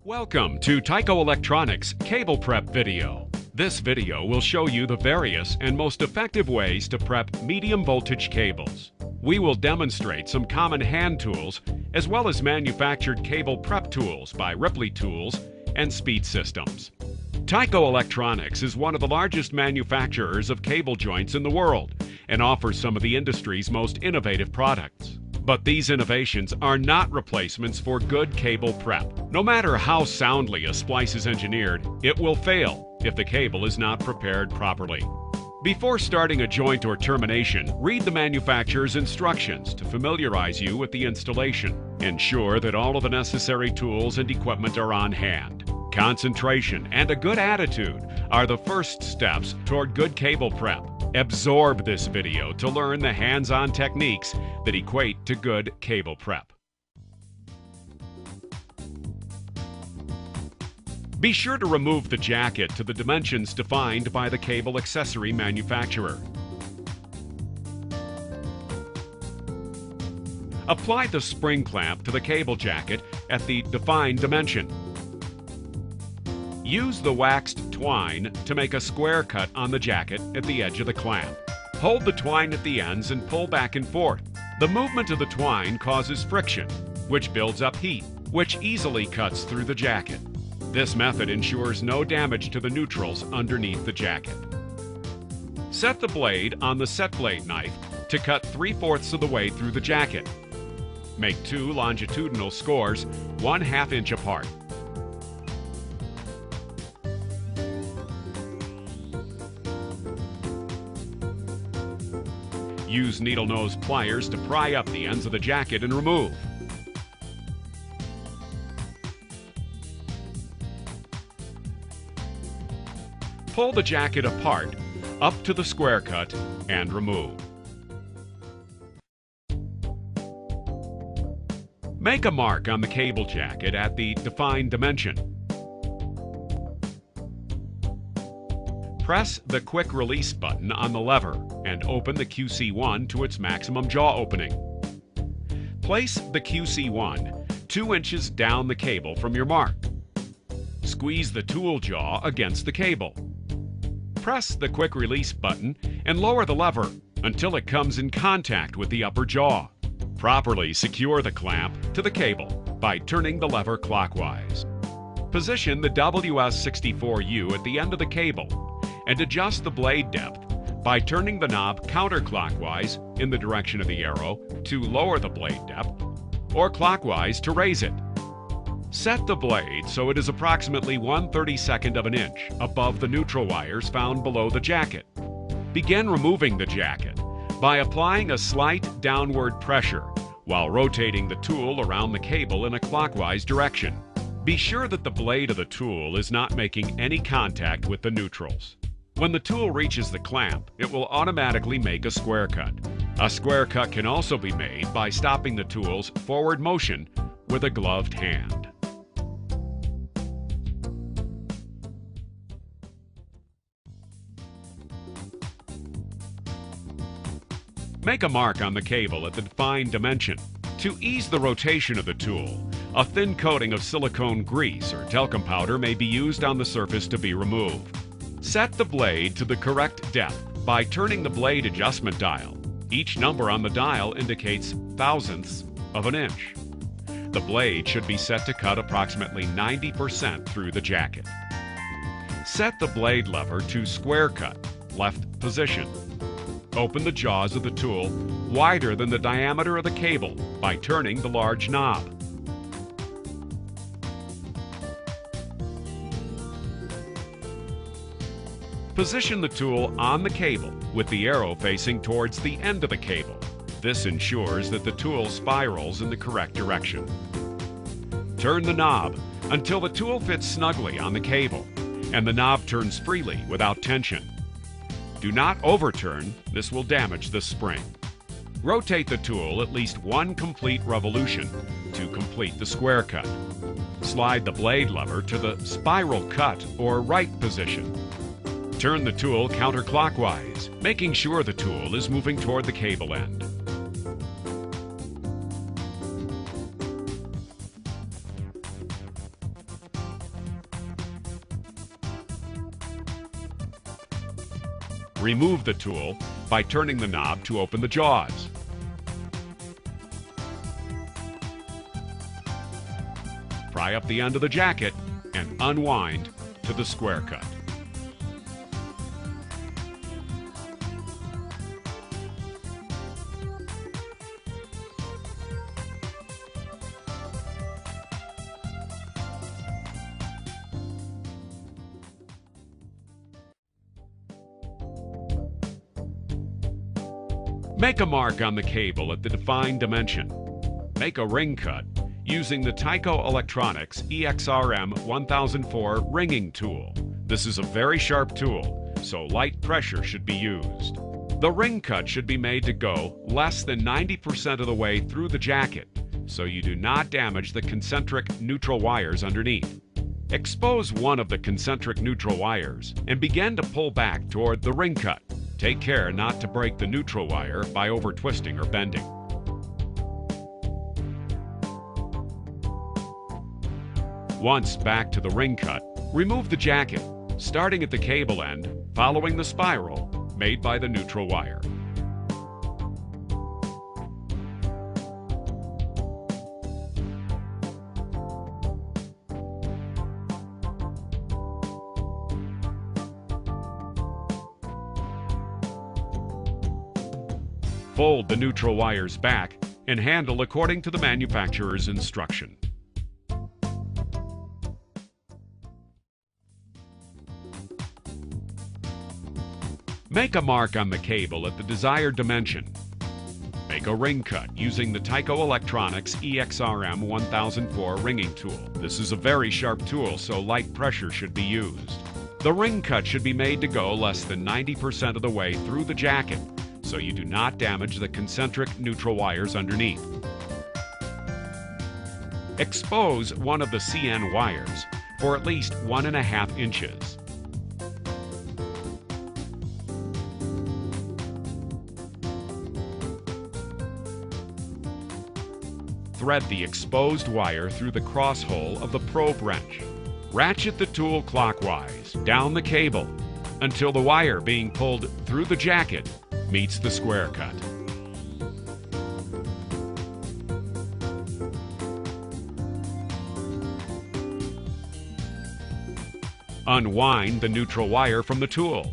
Welcome to Tyco Electronics Cable Prep video. This video will show you the various and most effective ways to prep medium voltage cables. We will demonstrate some common hand tools as well as manufactured cable prep tools by Ripley Tools and Speed Systems. Tyco Electronics is one of the largest manufacturers of cable joints in the world and offers some of the industry's most innovative products. But these innovations are not replacements for good cable prep. No matter how soundly a splice is engineered, it will fail if the cable is not prepared properly. Before starting a joint or termination, read the manufacturer's instructions to familiarize you with the installation. Ensure that all of the necessary tools and equipment are on hand. Concentration and a good attitude are the first steps toward good cable prep. Absorb this video to learn the hands-on techniques that equate to good cable prep. Be sure to remove the jacket to the dimensions defined by the cable accessory manufacturer. Apply the spring clamp to the cable jacket at the defined dimension. Use the waxed twine to make a square cut on the jacket at the edge of the clamp. Hold the twine at the ends and pull back and forth. The movement of the twine causes friction, which builds up heat, which easily cuts through the jacket. This method ensures no damage to the neutrals underneath the jacket. Set the blade on the set blade knife to cut 3/4 of the way through the jacket. Make 2 longitudinal scores 1/2 inch apart. Use needle nose pliers to pry up the ends of the jacket and remove. Pull the jacket apart, up to the square cut, and remove. Make a mark on the cable jacket at the defined dimension. Press the quick release button on the lever and open the QC1 to its maximum jaw opening. Place the QC1 2 inches down the cable from your mark. Squeeze the tool jaw against the cable. Press the quick release button and lower the lever until it comes in contact with the upper jaw. Properly secure the clamp to the cable by turning the lever clockwise. Position the WS64U at the end of the cable and adjust the blade depth by turning the knob counterclockwise in the direction of the arrow to lower the blade depth, or clockwise to raise it. Set the blade so it is approximately 1/32 of an inch above the neutral wires found below the jacket. Begin removing the jacket by applying a slight downward pressure while rotating the tool around the cable in a clockwise direction. Be sure that the blade of the tool is not making any contact with the neutrals. When the tool reaches the clamp, it will automatically make a square cut. A square cut can also be made by stopping the tool's forward motion with a gloved hand. Make a mark on the cable at the defined dimension. To ease the rotation of the tool, a thin coating of silicone grease or talcum powder may be used on the surface to be removed. Set the blade to the correct depth by turning the blade adjustment dial. Each number on the dial indicates thousandths of an inch. The blade should be set to cut approximately 90% through the jacket. Set the blade lever to square cut, left position. Open the jaws of the tool wider than the diameter of the cable by turning the large knob. Position the tool on the cable with the arrow facing towards the end of the cable. This ensures that the tool spirals in the correct direction. Turn the knob until the tool fits snugly on the cable and the knob turns freely without tension. Do not overturn, this will damage the spring. Rotate the tool at least 1 complete revolution to complete the square cut. Slide the blade lever to the spiral cut or right position. Turn the tool counterclockwise, making sure the tool is moving toward the cable end. Remove the tool by turning the knob to open the jaws. Pry up the end of the jacket and unwind to the square cut. Make a mark on the cable at the defined dimension. Make a ring cut using the Tyco Electronics EXRM 1004 ringing tool. This is a very sharp tool, so light pressure should be used. The ring cut should be made to go less than 90% of the way through the jacket, so you do not damage the concentric neutral wires underneath. Expose one of the concentric neutral wires and begin to pull back toward the ring cut. Take care not to break the neutral wire by over-twisting or bending. Once back to the ring cut, remove the jacket, starting at the cable end, following the spiral made by the neutral wire. Fold the neutral wires back and handle according to the manufacturer's instruction. Make a mark on the cable at the desired dimension. Make a ring cut using the Tyco Electronics EXRM 1004 ringing tool. This is a very sharp tool, so light pressure should be used. The ring cut should be made to go less than 90% of the way through the jacket, so you do not damage the concentric neutral wires underneath. Expose one of the CN wires for at least 1.5 inches. Thread the exposed wire through the cross hole of the probe wrench. Ratchet the tool clockwise down the cable until the wire being pulled through the jacket meets the square cut. Unwind the neutral wire from the tool.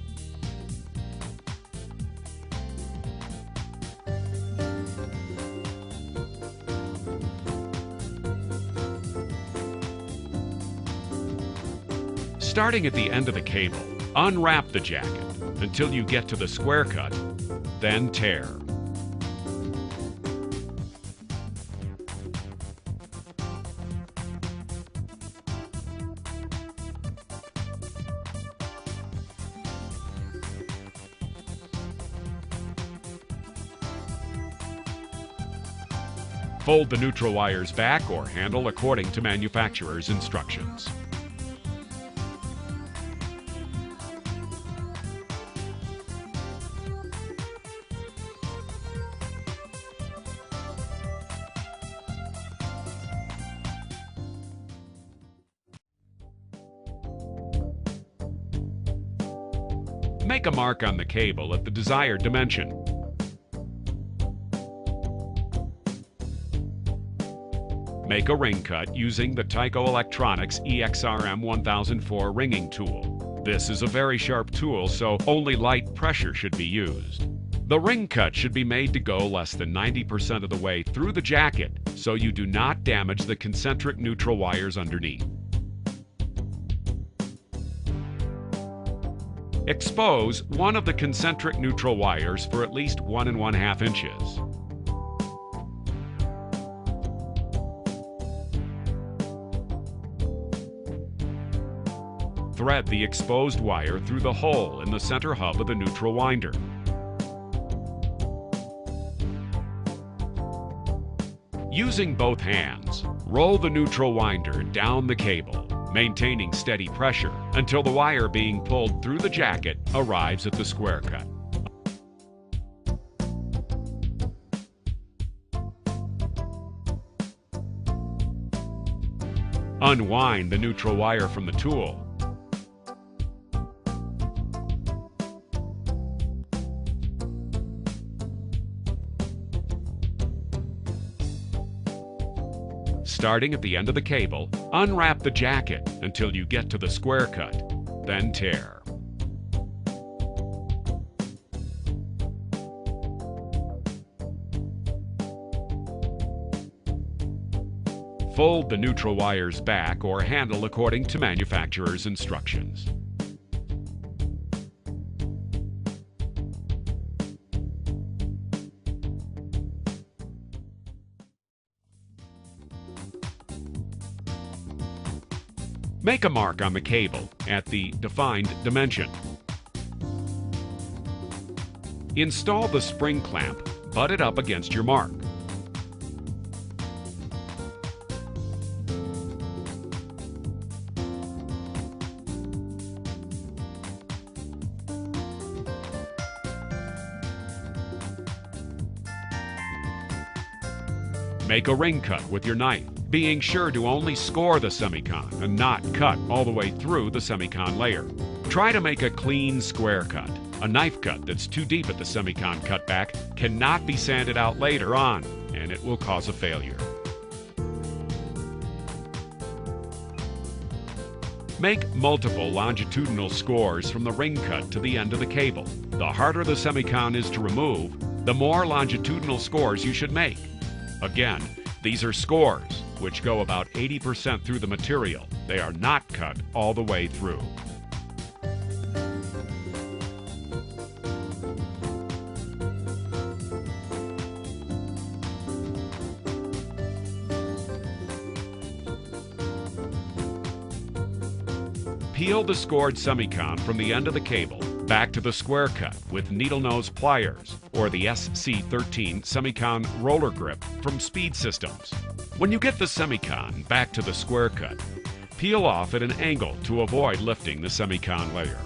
Starting at the end of the cable, unwrap the jacket until you get to the square cut, then tear. Fold the neutral wires back or handle according to manufacturer's instructions. Make a mark on the cable at the desired dimension. Make a ring cut using the Tyco Electronics EXRM 1004 ringing tool. This is a very sharp tool, so only light pressure should be used. The ring cut should be made to go less than 90% of the way through the jacket, so you do not damage the concentric neutral wires underneath. Expose one of the concentric neutral wires for at least 1.5 inches. Thread the exposed wire through the hole in the center hub of the neutral winder. Using both hands, roll the neutral winder down the cable, maintaining steady pressure until the wire being pulled through the jacket arrives at the square cut. Unwind the neutral wire from the tool. Starting at the end of the cable, unwrap the jacket until you get to the square cut, then tear. Fold the neutral wires back or handle according to manufacturer's instructions. Make a mark on the cable at the defined dimension. Install the spring clamp butted up against your mark. Make a ring cut with your knife, being sure to only score the semicon and not cut all the way through the semicon layer. Try to make a clean square cut. A knife cut that's too deep at the semicon cutback cannot be sanded out later on, and it will cause a failure. Make multiple longitudinal scores from the ring cut to the end of the cable. The harder the semicon is to remove, the more longitudinal scores you should make. Again, these are scores, which go about 80% through the material. They are not cut all the way through. Peel the scored semicon from the end of the cable back to the square cut with needle nose pliers or the SC13 semicon roller grip from Speed Systems. When you get the semicon back to the square cut, peel off at an angle to avoid lifting the semicon layer.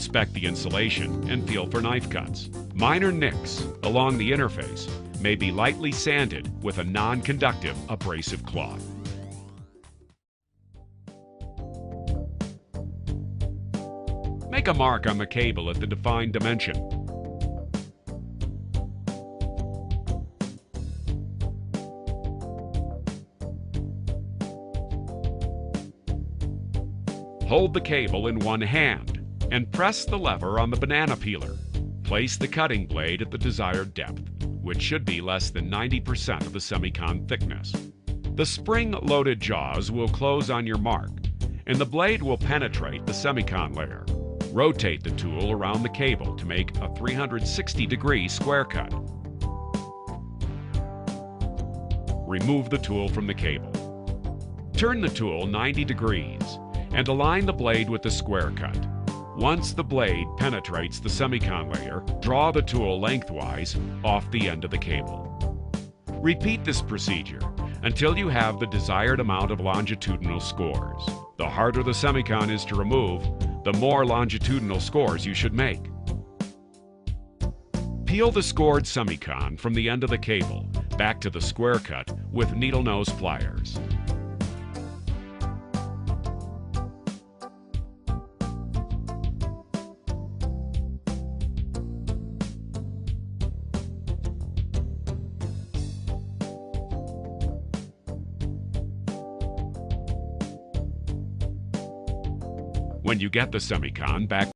Inspect the insulation and feel for knife cuts. Minor nicks along the interface may be lightly sanded with a non-conductive abrasive cloth. Make a mark on the cable at the defined dimension. Hold the cable in one hand and press the lever on the banana peeler. Place the cutting blade at the desired depth, which should be less than 90% of the semicon thickness. The spring-loaded jaws will close on your mark, and the blade will penetrate the semicon layer. Rotate the tool around the cable to make a 360-degree square cut. Remove the tool from the cable. Turn the tool 90 degrees and align the blade with the square cut. Once the blade penetrates the semicon layer, draw the tool lengthwise off the end of the cable. Repeat this procedure until you have the desired amount of longitudinal scores. The harder the semicon is to remove, the more longitudinal scores you should make. Peel the scored semicon from the end of the cable back to the square cut with needle nose pliers. When you get the semicon back